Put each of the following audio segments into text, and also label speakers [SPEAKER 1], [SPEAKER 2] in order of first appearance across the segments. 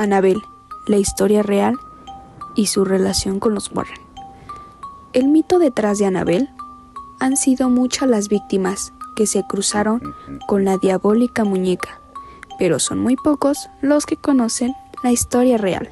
[SPEAKER 1] Annabelle, la historia real y su relación con los Warren. El mito detrás de Annabelle han sido muchas las víctimas que se cruzaron con la diabólica muñeca, pero son muy pocos los que conocen la historia real.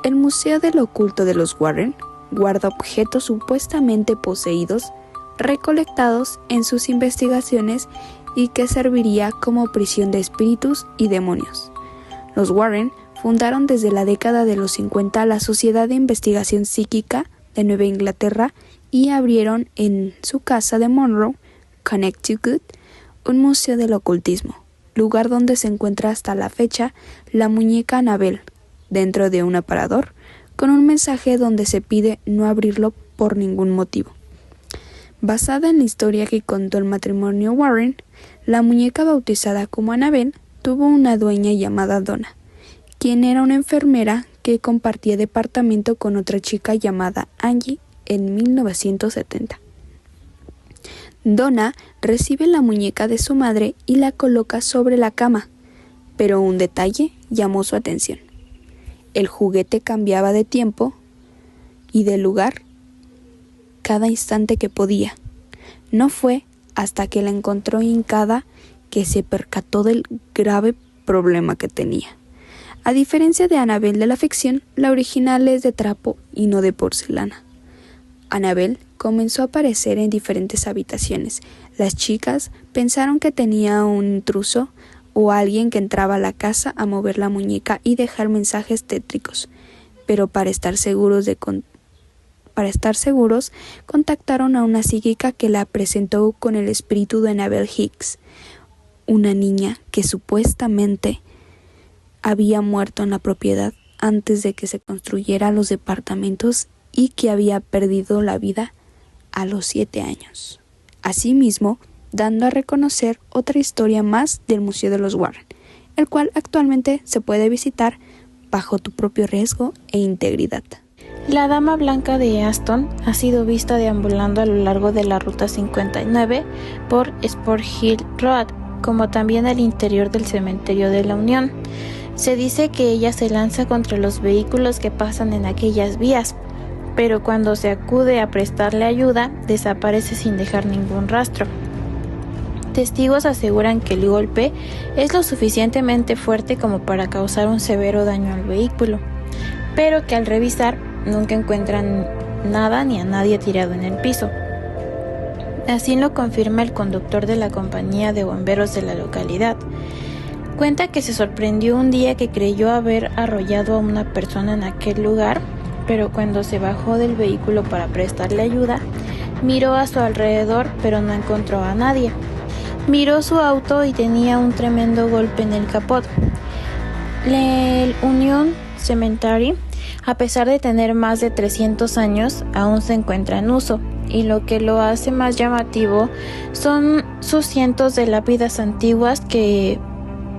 [SPEAKER 1] El Museo del Oculto de los Warren guarda objetos supuestamente poseídos recolectados en sus investigaciones y que serviría como prisión de espíritus y demonios. Los Warren fundaron desde la década de los 50 la Sociedad de Investigación Psíquica de Nueva Inglaterra y abrieron en su casa de Monroe, Connecticut, un museo del ocultismo, lugar donde se encuentra hasta la fecha la muñeca Annabelle, dentro de un aparador, con un mensaje donde se pide no abrirlo por ningún motivo. Basada en la historia que contó el matrimonio Warren, la muñeca bautizada como Annabelle tuvo una dueña llamada Donna, quien era una enfermera que compartía departamento con otra chica llamada Angie en 1970. Donna recibe la muñeca de su madre y la coloca sobre la cama, pero un detalle llamó su atención. El juguete cambiaba de tiempo y de lugar cada instante que podía. No fue hasta que la encontró hincada que se percató del grave problema que tenía. A diferencia de Annabelle de la ficción, la original es de trapo y no de porcelana. Annabelle comenzó a aparecer en diferentes habitaciones. Las chicas pensaron que tenía un intruso o alguien que entraba a la casa a mover la muñeca y dejar mensajes tétricos, pero para estar seguros, contactaron a una psíquica que la presentó con el espíritu de Annabelle Hicks, una niña que supuestamente había muerto en la propiedad antes de que se construyeran los departamentos y que había perdido la vida a los 7 años. Asimismo, dando a reconocer otra historia más del Museo de los Warren, el cual actualmente se puede visitar bajo tu propio riesgo e integridad.
[SPEAKER 2] La Dama Blanca de Easton ha sido vista deambulando a lo largo de la Ruta 59 por Sport Hill Road, como también al interior del Cementerio de la Unión. Se dice que ella se lanza contra los vehículos que pasan en aquellas vías, pero cuando se acude a prestarle ayuda, desaparece sin dejar ningún rastro. Testigos aseguran que el golpe es lo suficientemente fuerte como para causar un severo daño al vehículo, pero que al revisar nunca encuentran nada ni a nadie tirado en el piso. Así lo confirma el conductor de la compañía de bomberos de la localidad. Cuenta que se sorprendió un día que creyó haber arrollado a una persona en aquel lugar, pero cuando se bajó del vehículo para prestarle ayuda, miró a su alrededor pero no encontró a nadie. Miró su auto y tenía un tremendo golpe en el capot. El Union Cemetery, a pesar de tener más de 300 años, aún se encuentra en uso, y lo que lo hace más llamativo son sus cientos de lápidas antiguas que,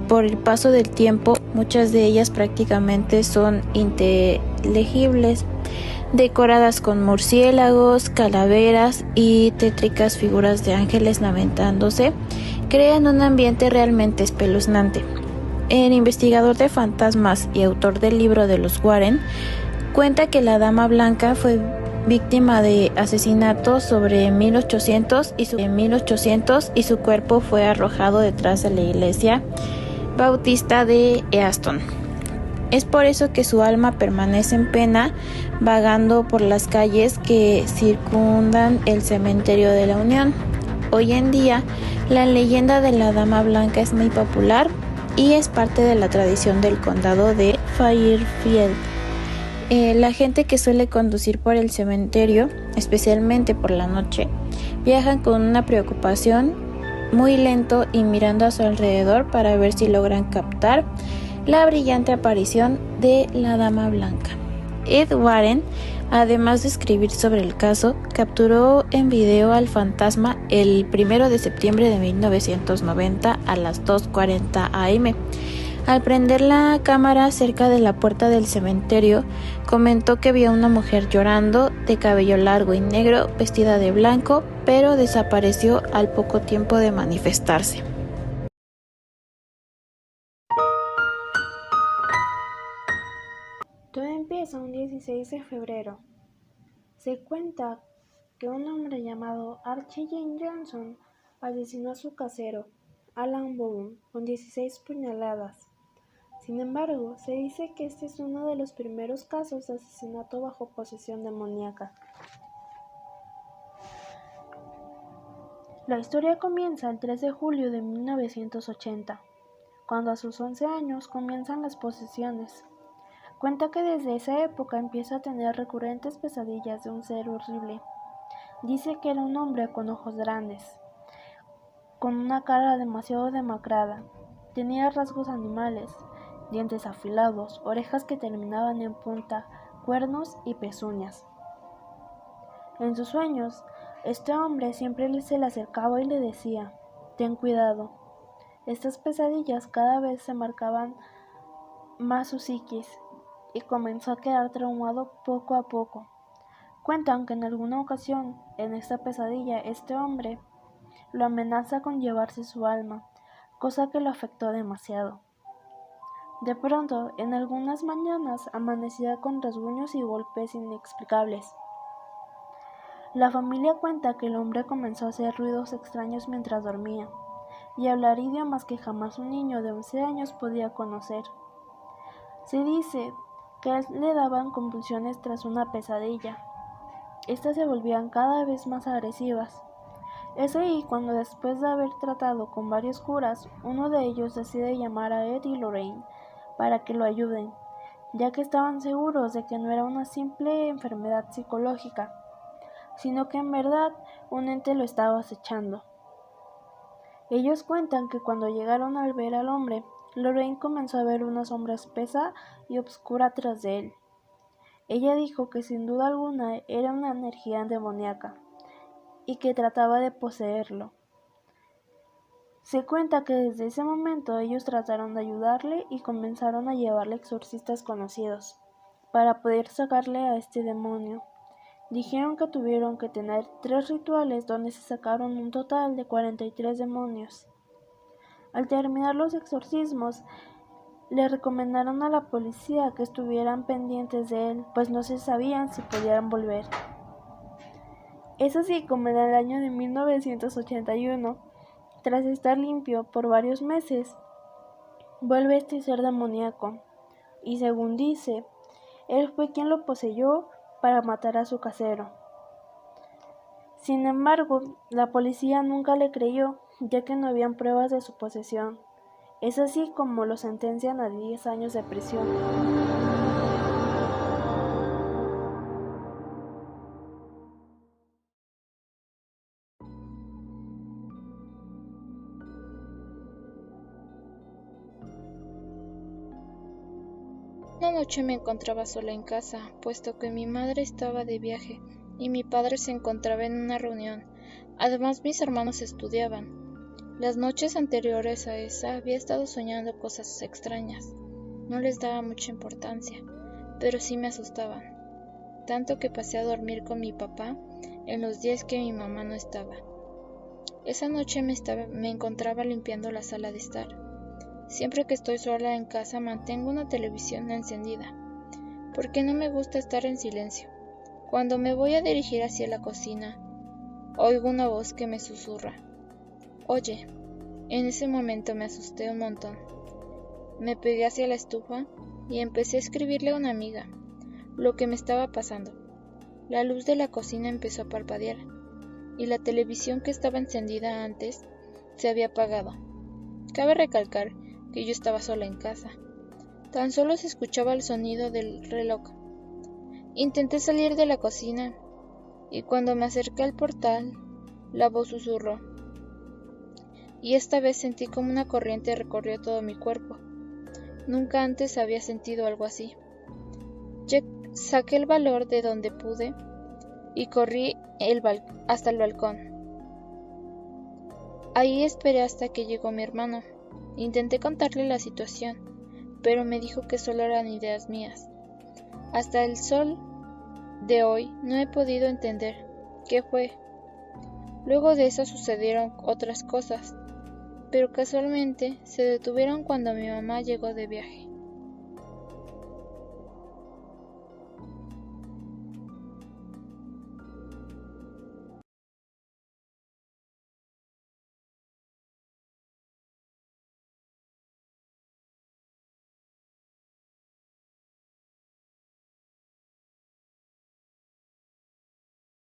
[SPEAKER 2] por el paso del tiempo, muchas de ellas prácticamente son inteligibles, decoradas con murciélagos, calaveras y tétricas figuras de ángeles lamentándose, crean un ambiente realmente espeluznante. El investigador de fantasmas y autor del libro de los Warren cuenta que la Dama Blanca fue víctima de asesinato sobre 1800 y su cuerpo fue arrojado detrás de la iglesia bautista de Easton. Es por eso que su alma permanece en pena, vagando por las calles que circundan el Cementerio de la Unión. Hoy en día, la leyenda de la Dama Blanca es muy popular y es parte de la tradición del condado de Fairfield. La gente que suele conducir por el cementerio, especialmente por la noche, viajan con una preocupación, muy lento y mirando a su alrededor para ver si logran captar la brillante aparición de la Dama Blanca. Ed Warren, además de escribir sobre el caso, capturó en video al fantasma el 1 de septiembre de 1990 a las 2:40 am. Al prender la cámara cerca de la puerta del cementerio, comentó que vio a una mujer llorando, de cabello largo y negro, vestida de blanco, pero desapareció al poco tiempo de manifestarse.
[SPEAKER 3] 16 de febrero. Se cuenta que un hombre llamado Archie James Johnson asesinó a su casero, Alan Boone, con 16 puñaladas. Sin embargo, se dice que este es uno de los primeros casos de asesinato bajo posesión demoníaca. La historia comienza el 3 de julio de 1980, cuando a sus 11 años comienzan las posesiones. Cuenta que desde esa época empieza a tener recurrentes pesadillas de un ser horrible. Dice que era un hombre con ojos grandes, con una cara demasiado demacrada. Tenía rasgos animales, dientes afilados, orejas que terminaban en punta, cuernos y pezuñas. En sus sueños, este hombre siempre se le acercaba y le decía: «Ten cuidado». Estas pesadillas cada vez se marcaban más su psiquis y comenzó a quedar traumado poco a poco. Cuentan que en alguna ocasión, en esta pesadilla, este hombre lo amenaza con llevarse su alma, cosa que lo afectó demasiado. De pronto, en algunas mañanas, amanecía con rasguños y golpes inexplicables. La familia cuenta que el hombre comenzó a hacer ruidos extraños mientras dormía y hablar idiomas que jamás un niño de 11 años podía conocer. Se dice que a él le daban convulsiones tras una pesadilla. Estas se volvían cada vez más agresivas. Es ahí cuando, después de haber tratado con varios curas, uno de ellos decide llamar a Ed y Lorraine para que lo ayuden, ya que estaban seguros de que no era una simple enfermedad psicológica, sino que en verdad un ente lo estaba acechando. Ellos cuentan que cuando llegaron al ver al hombre, Lorraine comenzó a ver una sombra espesa y oscura tras de él. Ella dijo que sin duda alguna era una energía demoníaca y que trataba de poseerlo. Se cuenta que desde ese momento ellos trataron de ayudarle y comenzaron a llevarle exorcistas conocidos para poder sacarle a este demonio. Dijeron que tuvieron que tener 3 rituales donde se sacaron un total de 43 demonios. Al terminar los exorcismos, le recomendaron a la policía que estuvieran pendientes de él, pues no se sabían si podían volver. Es así como en el año de 1981, tras estar limpio por varios meses, vuelve este ser demoníaco, y según dice, él fue quien lo poseyó para matar a su casero. Sin embargo, la policía nunca le creyó, ya que no habían pruebas de su posesión. Es así como lo sentencian a 10 años de prisión.
[SPEAKER 2] Una noche me encontraba sola en casa, puesto que mi madre estaba de viaje y mi padre se encontraba en una reunión. Además, mis hermanos estudiaban. Las noches anteriores a esa había estado soñando cosas extrañas. No les daba mucha importancia, pero sí me asustaban, tanto que pasé a dormir con mi papá en los días que mi mamá no estaba. Esa noche me encontraba limpiando la sala de estar. Siempre que estoy sola en casa mantengo una televisión encendida, porque no me gusta estar en silencio. Cuando me voy a dirigir hacia la cocina, oigo una voz que me susurra: «Oye». En ese momento me asusté un montón. Me pegué hacia la estufa y empecé a escribirle a una amiga lo que me estaba pasando. La luz de la cocina empezó a parpadear y la televisión que estaba encendida antes se había apagado. Cabe recalcar que yo estaba sola en casa. Tan solo se escuchaba el sonido del reloj. Intenté salir de la cocina y cuando me acerqué al portal, la voz susurró. Y esta vez sentí como una corriente recorrió todo mi cuerpo. Nunca antes había sentido algo así. Saqué el valor de donde pude y corrí hasta el balcón. Ahí esperé hasta que llegó mi hermano. Intenté contarle la situación, pero me dijo que solo eran ideas mías. Hasta el sol de hoy no he podido entender qué fue. Luego de eso sucedieron otras cosas, pero casualmente se detuvieron cuando mi mamá llegó de viaje.